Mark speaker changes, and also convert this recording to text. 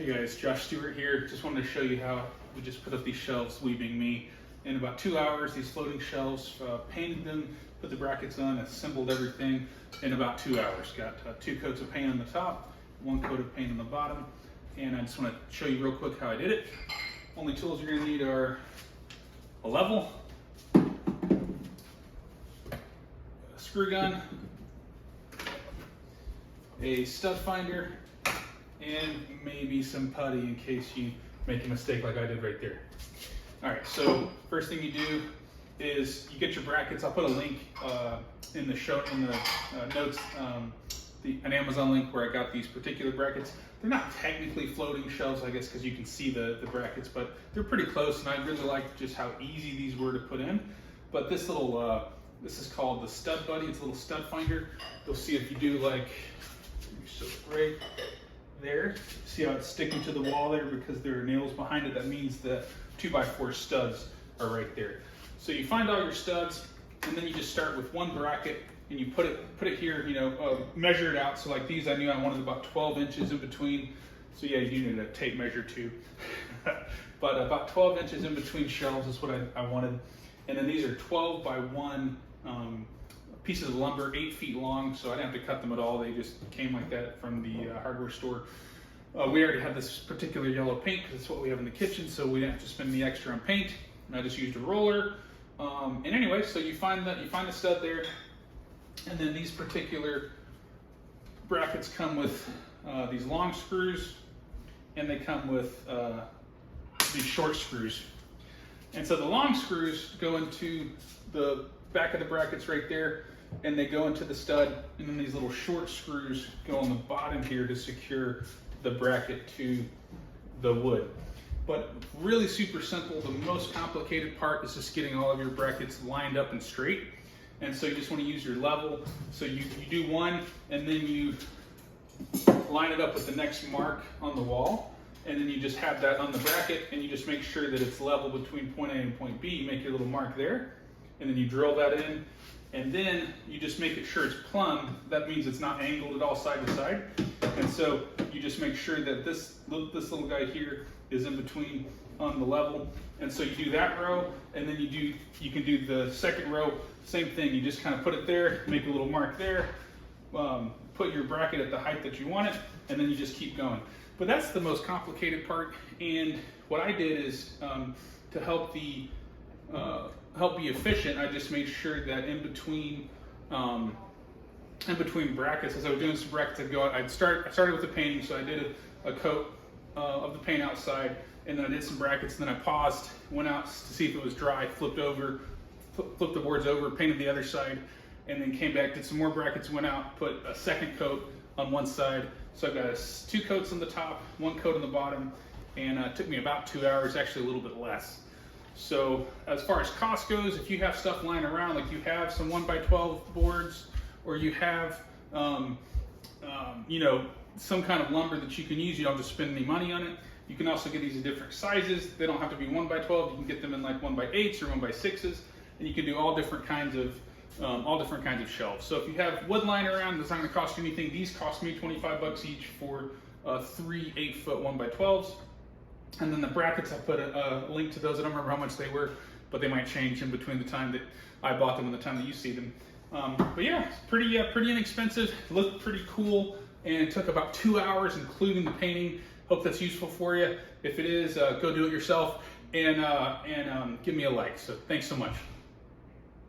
Speaker 1: Hey guys, Josh Stewart here. Just wanted to show you how we just put up these shelves, we being me, in about 2 hours. These floating shelves, painted them, put the brackets on, assembled everything in about 2 hours. Got 2 coats of paint on the top, 1 coat of paint on the bottom, and I just want to show you real quick how I did it. Only tools you're going to need are a level, a screw gun, a stud finder, and maybe some putty in case you make a mistake like I did right there. All right, so first thing you do is you get your brackets. I'll put a link in the notes, an Amazon link where I got these particular brackets. They're not technically floating shelves, I guess, because you can see the brackets, but they're pretty close, and I really like just how easy these were to put in. But this little, this is called the Stud Buddy. It's a little stud finder. You'll see if you do like, so right there, see how it's sticking to the wall there because there are nails behind it. That means the 2x4 studs are right there. So you find all your studs, and then you just start with one bracket, and you put it here. You know, measure it out. So like these, I knew I wanted about 12 inches in between. So yeah, you do need a tape measure too. But about 12 inches in between shelves is what I wanted. And then these are 12 by 1 pieces of lumber, 8 feet long, so I didn't have to cut them at all. They just came like that from the hardware store. We already had this particular yellow paint because it's what we have in the kitchen, so we didn't have to spend the extra on paint. And I just used a roller. And anyway, so you find the stud there, and then these particular brackets come with these long screws, and they come with these short screws. And so the long screws go into the back of the brackets right there, and they go into the stud, and then these little short screws go on the bottom here to secure the bracket to the wood. But really super simple. The most complicated part is just getting all of your brackets lined up and straight. And so you just want to use your level. So you do one, and then you line it up with the next mark on the wall, and then you just have that on the bracket, and you just make sure that it's level between point A and point B. You make your little mark there, and then you drill that in, and then you just make it sure it's plumb. That means it's not angled at all side to side. And so you just make sure that this little guy here is in between on the level. And so you do that row, and then you can do the second row, same thing. You just kind of put it there, make a little mark there, put your bracket at the height that you want it, and then you just keep going. But that's the most complicated part. And what I did is to help be efficient, I just made sure that in between brackets, as I was doing some brackets, I started with the painting, so I did a coat of the paint outside, and then I did some brackets, and then I paused, went out to see if it was dry, flipped the boards over, painted the other side, and then came back, did some more brackets, went out, put a second coat on one side. So I've got 2 coats on the top, 1 coat on the bottom, and it took me about 2 hours, actually a little bit less. So as far as cost goes, if you have stuff lying around, like you have some 1x12 boards, or you have, you know, some kind of lumber that you can use, you don't have to spend any money on it. You can also get these in different sizes. They don't have to be 1x12. You can get them in like 1x8s or 1x6s, and you can do all different kinds of shelves. So if you have wood lying around, it's not going to cost you anything. These cost me 25 bucks each for 3 8-foot 1x12s. And then the brackets, I put a link to those. I don't remember how much they were, but they might change in between the time that I bought them and the time that you see them. But yeah, it's pretty inexpensive. Looked pretty cool, and it took about 2 hours, including the painting. Hope that's useful for you. If it is, go do it yourself, and give me a like. So thanks so much.